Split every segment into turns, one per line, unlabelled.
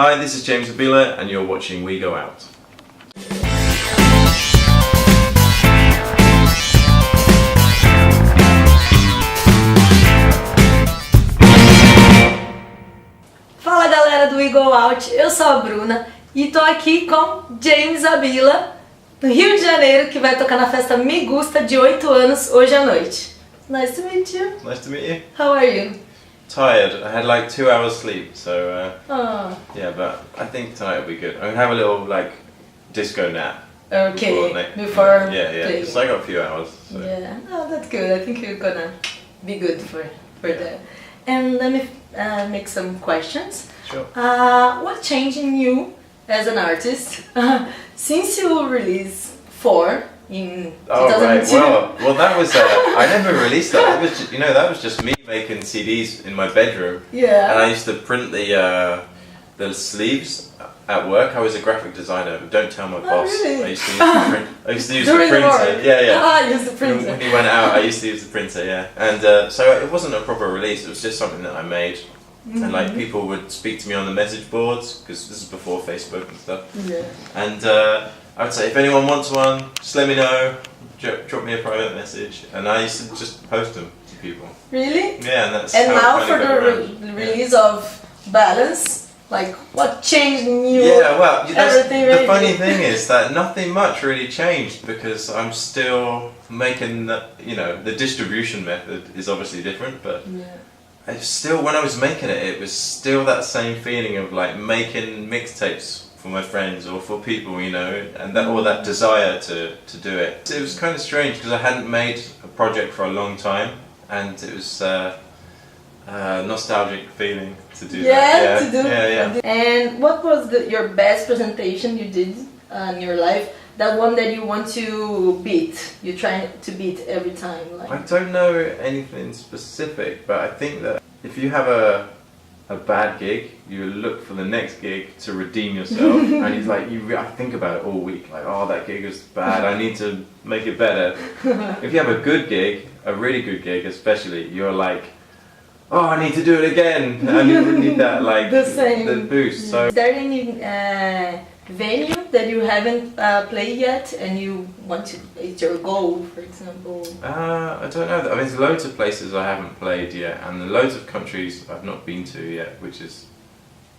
Hi, this is James Zabiela and you're watching We Go Out.
Fala galera do We Go Out, eu sou a Bruna e tô aqui com James Zabiela, no Rio de Janeiro, que vai tocar na Festa Me Gusta de 8 anos hoje à noite. Nice to meet you.
Nice to meet you.
How are you?
Tired. I had like 2 hours sleep, so yeah, but I think tonight will be good. I'm gonna have a little like disco nap.
Okay, before
yeah,
playing.
so I got a few hours. So.
Yeah, oh, that's good. I think you're gonna be good for that. And let me make some questions.
Sure.
What changed in you as an artist since you released 4 in 2002?
Oh right, well that was I never released that. It was just, that was just me making CDs in my bedroom.
Yeah.
And I used to print the sleeves at work. I was a graphic designer. Don't tell my boss.
Really?
I used to use the print. I used to use the
During
printer.
work?
Yeah.
Ah, use the printer.
When he went out, I used to use the printer. Yeah. And so it wasn't a proper release. It was just something that I made. Mm-hmm. And like people would speak to me on the message boards because this is before Facebook and stuff.
Yeah.
And I would say if anyone wants one, just let me know. Drop me a private message, and I used to just post them to people.
Really?
Yeah, and that's.
And
how
now for the release of Balance, like what changed in you?
Yeah, well, the funny thing is that nothing much really changed because I'm still making the distribution method is obviously different, but I still, when I was making it, it was still that same feeling of like making mixtapes for my friends or for people, and that all that desire to do it. It was kind of strange because I hadn't made a project for a long time, and it was a nostalgic feeling to do that.
To do. Yeah. And what was your best presentation you did in your life? That one that you want to beat? You try to beat every time. Like.
I don't know anything specific, but I think that if you have a bad gig, you look for the next gig to redeem yourself, and it's like I think about it all week. Like, oh, that gig was bad. I need to make it better. If you have a good gig, a really good gig, especially, you're like, oh, I need to do it again. And you need that like the boost. So,
is there any venue that you haven't played yet, and you want to? It's your goal, for example.
I don't know. I mean, there's loads of places I haven't played yet, and there's loads of countries I've not been to yet, which is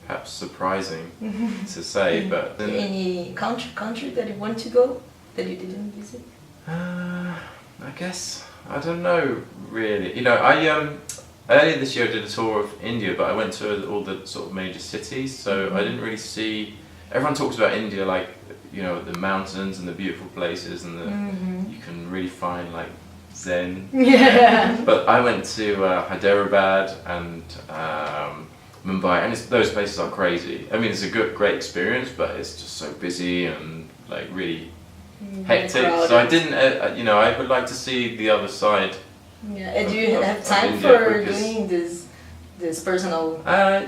perhaps surprising to say. But then,
any country that you want to go that you didn't visit?
I guess I don't know really. I earlier this year I did a tour of India, but I went to all the sort of major cities, so I didn't really see. Everyone talks about India like, the mountains and the beautiful places and you can really find like Zen.
Yeah.
But I went to Hyderabad and Mumbai, and those places are crazy. I mean, it's a great experience, but it's just so busy and like really hectic.
Crowded.
So I didn't, I would like to see the other side.
Yeah. And do you have time for doing this personal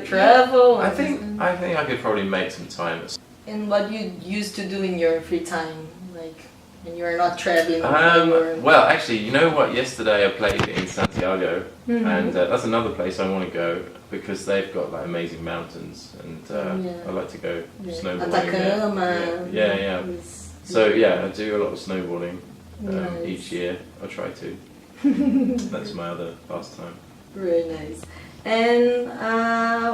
travel?
I think I could probably make some time.
And what you used to do in your free time, like when you are not traveling?
Well, actually, you know what? Yesterday I played in Santiago, and that's another place I want to go because they've got like amazing mountains, and I like to go snowboarding.
Atacama.
Yeah. So yeah, I do a lot of snowboarding each year. I try to. That's my other pastime.
Very nice. And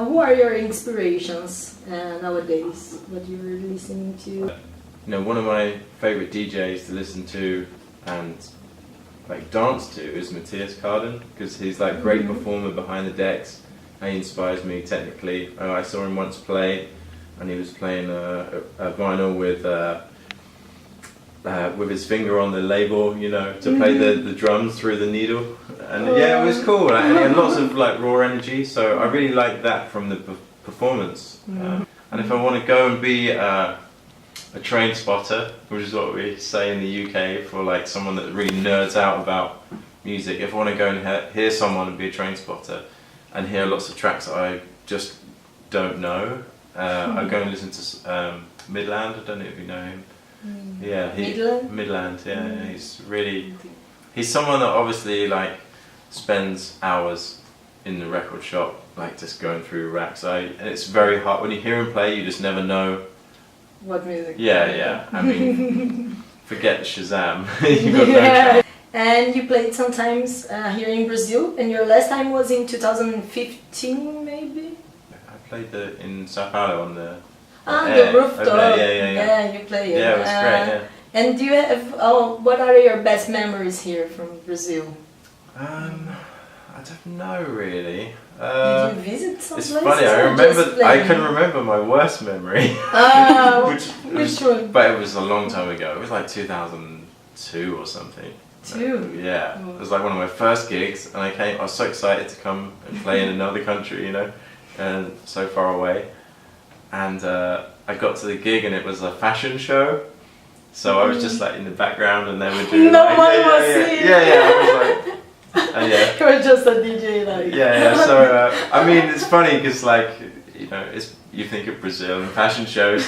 who are your inspirations nowadays? What you're listening to?
One of my favorite DJs to listen to and like dance to is Matthias Carden, because he's like great performer behind the decks. He inspires me technically. I saw him once play, and he was playing a vinyl with his finger on the label, to play the drums through the needle, and it was cool. And he had lots of like raw energy, so I really like that from the performance. And if I want to go and be a train spotter, which is what we say in the UK for like someone that really nerds out about music, if I want to go and hear someone and be a train spotter and hear lots of tracks that I just don't know, I go and listen to Midland. I don't know if you know him. Yeah, Midland. Yeah, he's someone that obviously like spends hours in the record shop like just going through racks. And it's very hard when you hear him play. You just never know.
What music?
Yeah. I mean, forget Shazam. You got no chance.
And you played sometimes here in Brazil, and your last time was in 2015, maybe?
I played in Sao Paulo on the
rooftop.
Yeah,
you played.
Yeah, it was great. Yeah.
And do you have? What are your best memories here from Brazil?
I don't know really.
Did you visit some
It's
places?
funny. I can remember my worst memory.
Which one?
But it was a long time ago. It was like 2002 or something. Yeah, it was like one of my first gigs, and I was so excited to come and play in another country, you know, and so far away. And I got to the gig, and it was a fashion show. So I was just like in the background, and they were doing
I was
like,
you were just a DJ, like.
So I mean, it's funny because like, you know, you think of Brazil and fashion shows,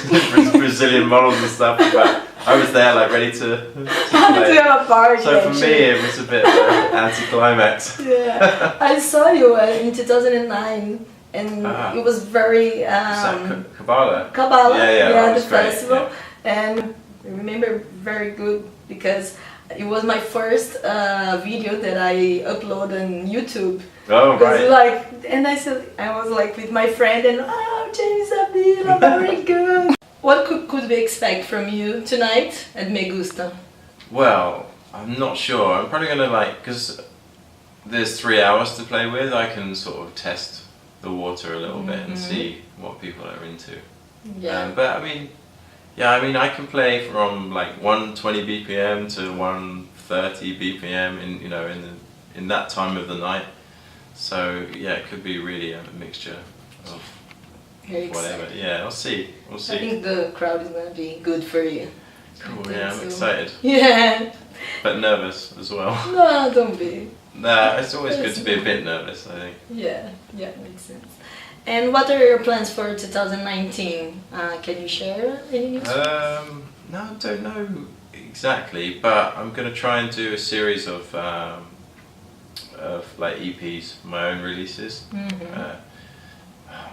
Brazilian models and stuff, but I was there like ready to play.
To have a party.
So for me, it was a bit of an anticlimax.
Yeah, I saw you in 2009, and it was very.
Kabbalah.
Yeah, the
great,
festival, and I remember very good because it was my first video that I uploaded on YouTube.
Oh, right.
Like, and I was like with my friend, and James Zabiela, very good. What could we expect from you tonight at Me Gusta?
Well, I'm not sure. I'm probably gonna because there's 3 hours to play with. I can sort of test the water a little bit and see what people are into.
Yeah.
But I mean, I can play from like 120 BPM to 130 BPM in that time of the night. So yeah, it could be really a mixture of whatever. Yeah, we'll see.
I think the crowd is gonna be good for you.
Cool. Yeah, I'm excited.
Yeah.
But nervous as well.
No, don't be.
Nah, it's always good to be a bit nervous, I think.
Yeah, makes sense. And what are your plans for 2019? Can you share any news?
No, I don't know exactly, but I'm gonna try and do a series of like EPs, my own releases.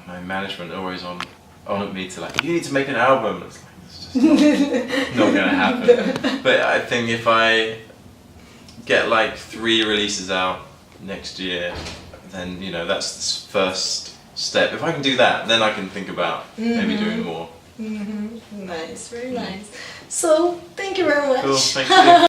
My management are always on at me to like, you need to make an album. It's like, it's just not gonna happen. But I think if I get like 3 releases out next year, then that's the first step. If I can do that, then I can think about maybe doing more.
Nice, very nice. So, thank you very much.
Cool, thank you.